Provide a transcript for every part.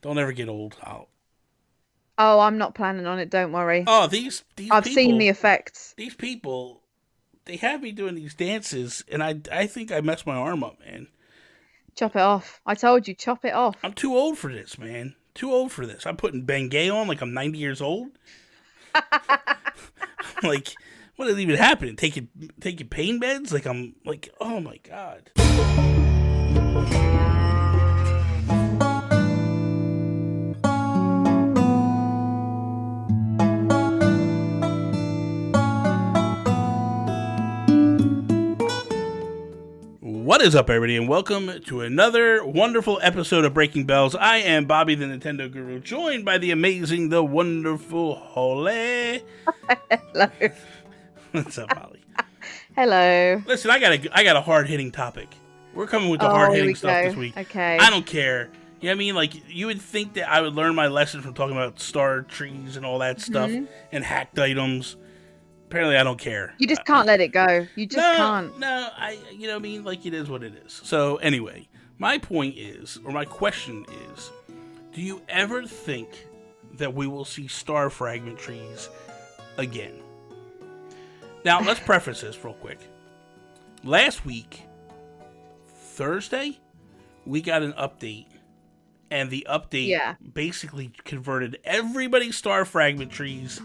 Don't ever get old. Oh, I'm not planning on it. Don't worry. Oh, these I've seen the people, effects. these people, they have me doing these dances, and I think I messed my arm up, man. Chop it off. I told you, chop it off. I'm too old for this, man. Too old for this. I'm putting Bengay on like I'm 90 years old. Like, what is even happening? Taking pain meds? Like I'm like, oh my god. What is up, everybody, and welcome to another wonderful episode of Breaking Bells. I am Bobby, the Nintendo Guru, joined by the amazing, the wonderful Holly. Hello. What's up, Holly? Hello. Listen, I got a hard hitting topic. We're coming with the Oh, hard here hitting we stuff go. this week. Okay. I don't care. You know what I mean? Like, you would think that I would learn my lesson from talking about star trees and all that stuff and hacked items. Apparently, I don't care. You just can't let it go. You just can't. No, you know what I mean? Like, it is what it is. So, anyway, my point is, or my question is, do you ever think that we will see star fragment trees again? Now, let's preface this real quick. Last week, Thursday, we got an update, and the update basically converted everybody's star fragment trees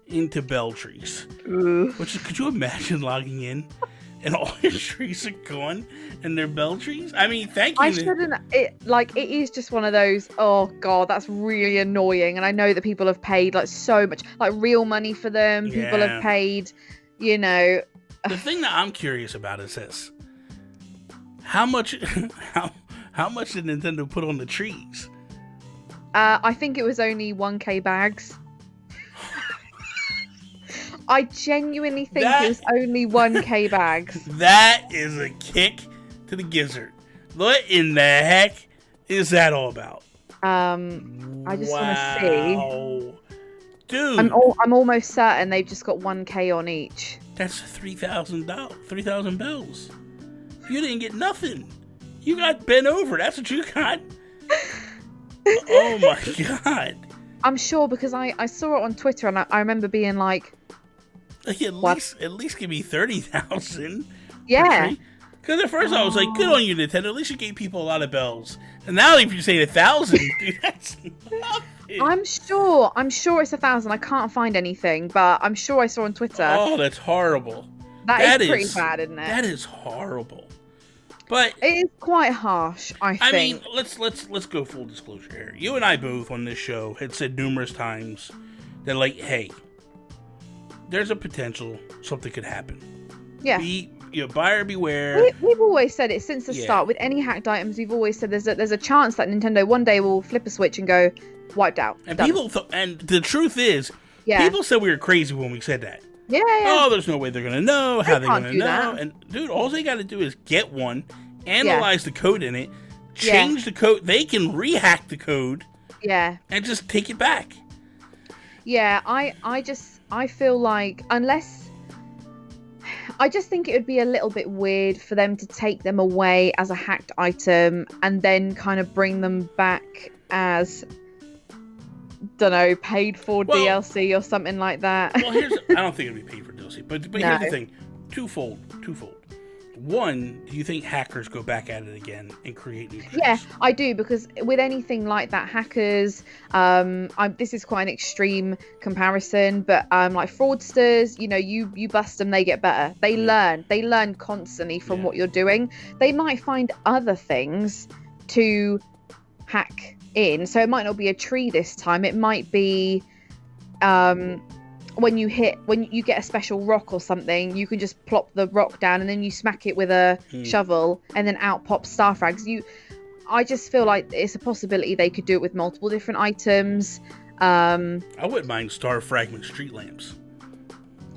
into bell trees. Ooh. Which, could you imagine logging in and all your trees are gone and they're bell trees? I mean, thank you. I shouldn't. It is just one of those. Oh god, that's really annoying. And I know that people have paid like so much, like real money for them. Yeah. People have paid. You know. The thing that I'm curious about is this: how much, how much did Nintendo put on the trees? I think it was only 1K bags. I genuinely think it was only 1K bags. That is a kick to the gizzard. What in the heck is that all about? I just want to see. Dude. I'm almost certain they've just got 1K on each. That's $3,000. 3,000 bells. You didn't get nothing. You got bent over. That's what you got. Oh my god. I'm sure because I saw it on Twitter and I remember being like, at least give me 30,000. Yeah. Because at first I was like, good on you, Nintendo. At least you gave people a lot of bells. And now if you say 1,000, dude, that's nothing. I'm sure it's 1,000. I can't find anything, but I'm sure I saw on Twitter. Oh, that's horrible. That is pretty bad, isn't it? That is horrible. But it is quite harsh, I think. I mean, let's go full disclosure here. You and I both on this show had said numerous times that, like, hey, there's a potential something could happen. Yeah. Buyer beware. We've always said it since the start. With any hacked items, we've always said there's a chance that Nintendo one day will flip a switch and go wiped out. And done. and the truth is, people said we were crazy when we said that. Yeah. Oh, there's no way they're gonna know. How they're gonna know? That. And dude, all they got to do is get one, analyze the code in it, change the code. They can rehack the code. Yeah. And just take it back. Yeah, I feel like I just think it would be a little bit weird for them to take them away as a hacked item and then kind of bring them back as, don't know, paid for DLC or something like that. Well, I don't think it'd be paid for DLC, but here's the thing, twofold. One, do you think hackers go back at it again and create new trees? Yeah, I do, because with anything like that, hackers, this is quite an extreme comparison, but like fraudsters, you bust them, they get better. They learn constantly from what you're doing. They might find other things to hack in. So it might not be a tree this time. It might be when you get a special rock or something, you can just plop the rock down and then you smack it with a shovel and then out pops star frags. I just feel like it's a possibility they could do it with multiple different items. I wouldn't mind star fragment street lamps.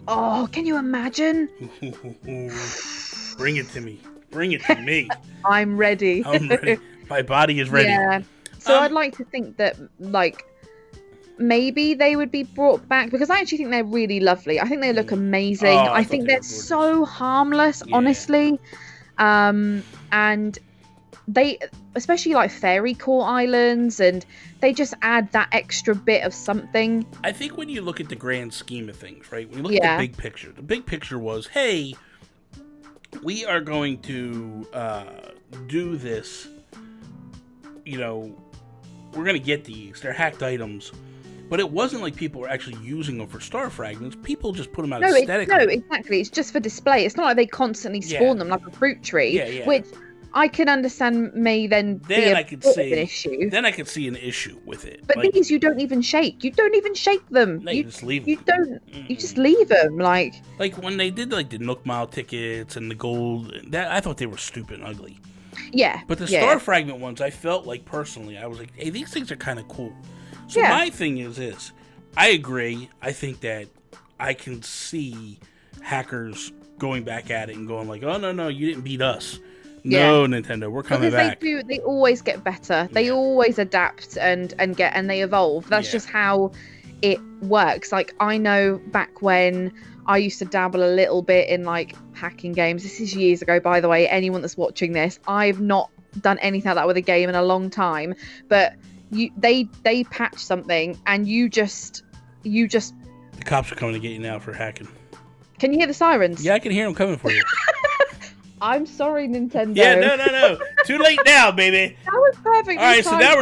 Oh, can you imagine? Bring it to me. I'm ready. I'm ready. My body is ready. Yeah. So I'd like to think that, like, maybe they would be brought back, because I actually think they're really lovely. I think they look amazing. I think they're so harmless, honestly. And they, especially like fairy core islands, and they just add that extra bit of something. I think when you look at the grand scheme of things, right? When you look at the big picture was, hey, we are going to do this. You know, we're going to get these. They're hacked items. But it wasn't like people were actually using them for star fragments. People just put them out aesthetically. No, exactly. It's just for display. It's not like they constantly spawn them like a fruit tree, which I can understand may then be an issue. Then I could see an issue with it. But like, these you don't even shake. You don't even shake them. No, you just leave them. You don't. You just leave them. Like when they did like the Nook Mile tickets and the gold, that I thought they were stupid and ugly. Yeah. But the star fragment ones, I felt like personally, I was like, hey, these things are kind of cool. So my thing is I agree. I think that I can see hackers going back at it and going like, oh, no, you didn't beat us. No, Nintendo, we're coming back. They always get better. They always adapt and they evolve. That's just how it works. Like, I know back when I used to dabble a little bit in like hacking games. This is years ago, by the way. Anyone that's watching this, I've not done anything like that with a game in a long time. But they patch something and you just the cops are coming to get you now for hacking. Can you hear the sirens? Yeah, I can hear them coming for you. I'm sorry, Nintendo. Yeah, no. Too late now, baby. That was perfect. All right, so now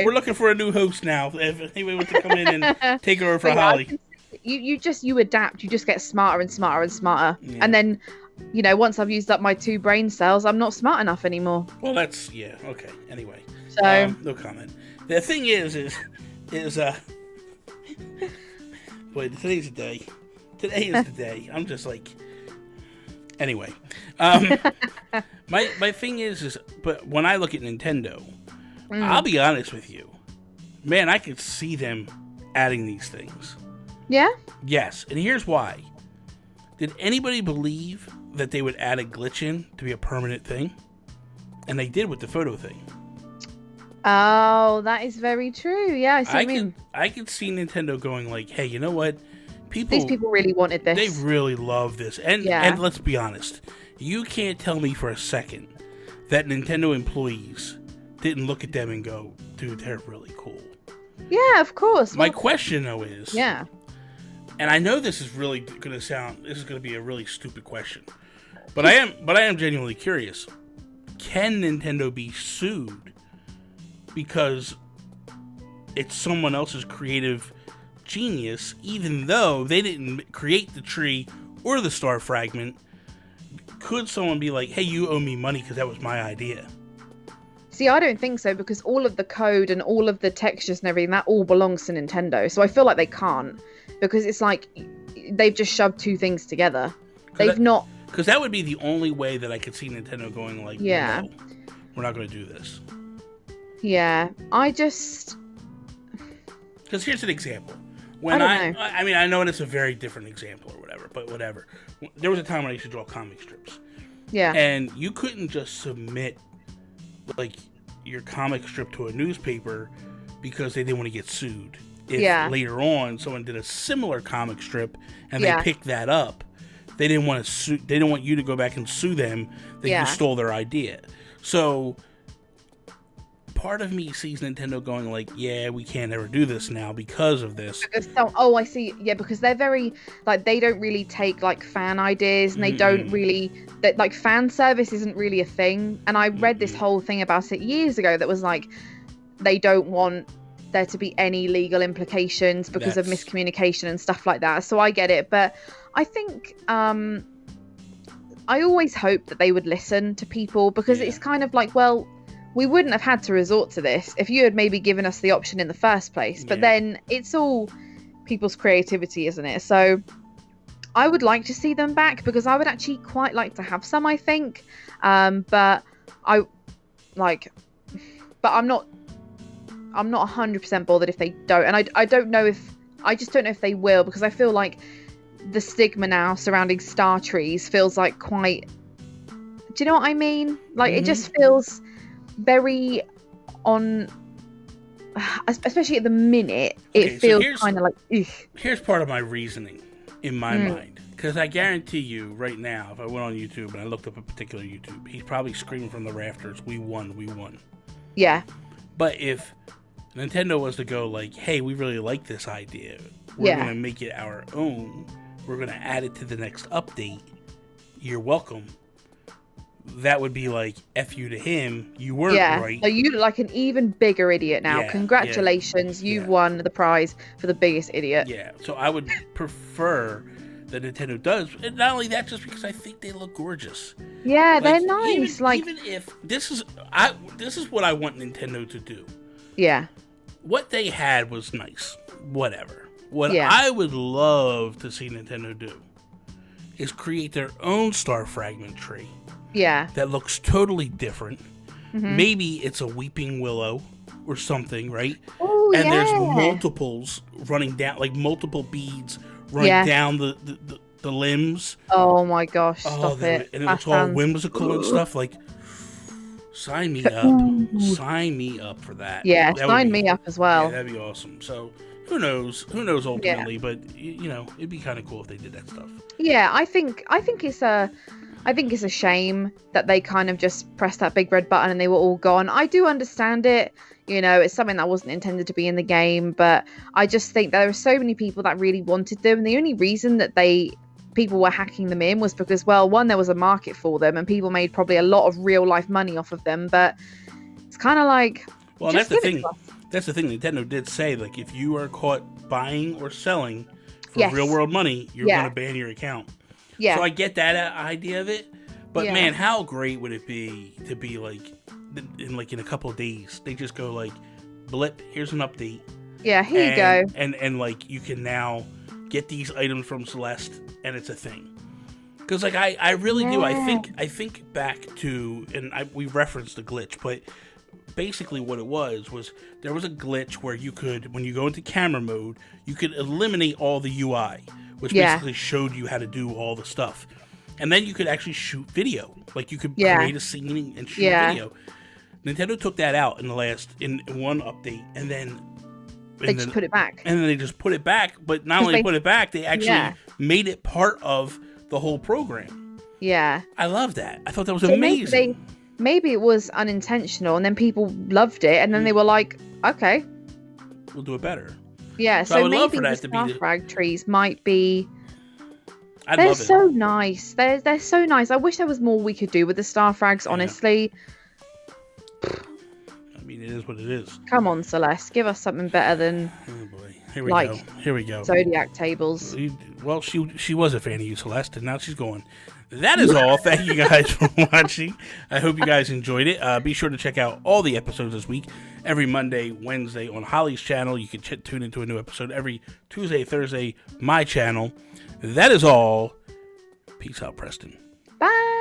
we're looking for a new host now. If anyone wants to come in and take over for Holly. You adapt. You just get smarter and smarter and smarter. Yeah. And then, once I've used up my 2 brain cells, I'm not smart enough anymore. Well, that's okay. Anyway, so no comment. The thing is boy, today's the day. Today is the day. I'm just like, anyway. My thing is, but when I look at Nintendo, I'll be honest with you, man, I could see them adding these things. Yeah? Yes, and here's why. Did anybody believe that they would add a glitch in to be a permanent thing? And they did with the photo thing. Oh, that is very true. Yeah, I see what you mean. I could see Nintendo going like, hey, you know what? These people really wanted this. They really love this. And let's be honest. You can't tell me for a second that Nintendo employees didn't look at them and go, dude, they're really cool. Yeah, of course. My question, though, is... Yeah. And I know this is really going to be a really stupid question. But I am genuinely curious. Can Nintendo be sued because it's someone else's creative genius, even though they didn't create the tree or the star fragment? Could someone be like, hey, you owe me money because that was my idea? See, I don't think so, because all of the code and all of the textures and everything, that all belongs to Nintendo. So I feel like they can't, because it's like they've just shoved 2 things together. Not... Because that would be the only way that I could see Nintendo going like, no, we're not going to do this. Yeah, because here's an example. I know it's a very different example or whatever, but whatever. There was a time when I used to draw comic strips. Yeah. And you couldn't just submit like your comic strip to a newspaper because they didn't want to get sued. If later on someone did a similar comic strip and they picked that up, they didn't want to sue. They didn't want you to go back and sue them that you stole their idea. So part of me sees Nintendo going like, yeah, we can't ever do this now because of this. I see. Yeah, because they're very, like, they don't really take, like, fan ideas, and they don't really, like, fan service isn't really a thing. And I read this whole thing about it years ago that was like, they don't want there to be any legal implications because of miscommunication and stuff like that. So I get it. But I think, I always hope that they would listen to people, because it's kind of like, well, we wouldn't have had to resort to this if you had maybe given us the option in the first place. But then it's all people's creativity, isn't it? So I would like to see them back, because I would actually quite like to have some, I think. But I'm not 100% bothered if they don't. And I just don't know if they will, because I feel like the stigma now surrounding star trees feels like quite, do you know what I mean? Like, it just feels very on, especially at the minute, it feels kind of like, ugh. Here's part of my reasoning in my mind, Because I guarantee you right now, if I went on YouTube and I looked up a particular YouTube, he's probably screaming from the rafters, "We won, we won." Yeah. But if Nintendo was to go like, "Hey, we really like this idea. We're going to make it our own. We're going to add it to the next update. You're welcome." That would be like, F you to him. You weren't right. So you look like an even bigger idiot now. Yeah, Congratulations. You've won the prize for the biggest idiot. Yeah. So I would prefer that Nintendo does. And not only that, just because I think they look gorgeous. Yeah, they're nice. Even if this is what I want Nintendo to do. Yeah. What they had was nice. Whatever. What I would love to see Nintendo do is create their own Star Fragment tree. Yeah. That looks totally different. Mm-hmm. Maybe it's a weeping willow or something, right? Oh, and there's multiples running down, like multiple beads running down the limbs. Oh my gosh, stop it. And it looks all whimsical and stuff. Like, sign me up. Sign me up for that. Yeah, sign me up as well. Yeah, that'd be awesome. So, who knows? Who knows ultimately? But, you know, it'd be kind of cool if they did that stuff. Yeah, I think it's a shame that they kind of just pressed that big red button and they were all gone. I do understand it. You know, it's something that wasn't intended to be in the game, but I just think there were so many people that really wanted them. And the only reason that people were hacking them in was because, well, one, there was a market for them and people made probably a lot of real life money off of them. But it's kind of like, well, that's the thing. That's the thing. Nintendo did say, like, if you are caught buying or selling for real world money, you're going to ban your account. Yeah. So I get that idea of it, but man, how great would it be to be like in a couple of days they just go like, blip, here's an update. Yeah, here you go. And like you can now get these items from Celeste, and it's a thing. Because like I really do. I think back to, and we referenced the glitch, but basically what it was there was a glitch where you could, when you go into camera mode, you could eliminate all the UI. Which basically showed you how to do all the stuff. And then you could actually shoot video. Like, you could create a scene and shoot video. Nintendo took that out in one update, and then... They just put it back. And then they just put it back, but not only put it back, they actually made it part of the whole program. Yeah. I love that. I thought that was amazing. Maybe it was unintentional, and then people loved it, and then they were like, okay. We'll do it better. Yeah, so maybe the Star Frag trees might be... They're so nice. They're so nice. I wish there was more we could do with the Star Frags, honestly. I mean, it is what it is. Come on, Celeste. Give us something better than... Oh, boy. Here we go. Here we go. Zodiac tables. Well, she was a fan of you, Celeste, and now she's going... That is all. Thank you guys for watching. I hope you guys enjoyed it. Be sure to check out all the episodes this week. Every Monday, Wednesday on Holly's channel. You can tune into a new episode every Tuesday, Thursday, my channel. That is all. Peace out, Preston. Bye.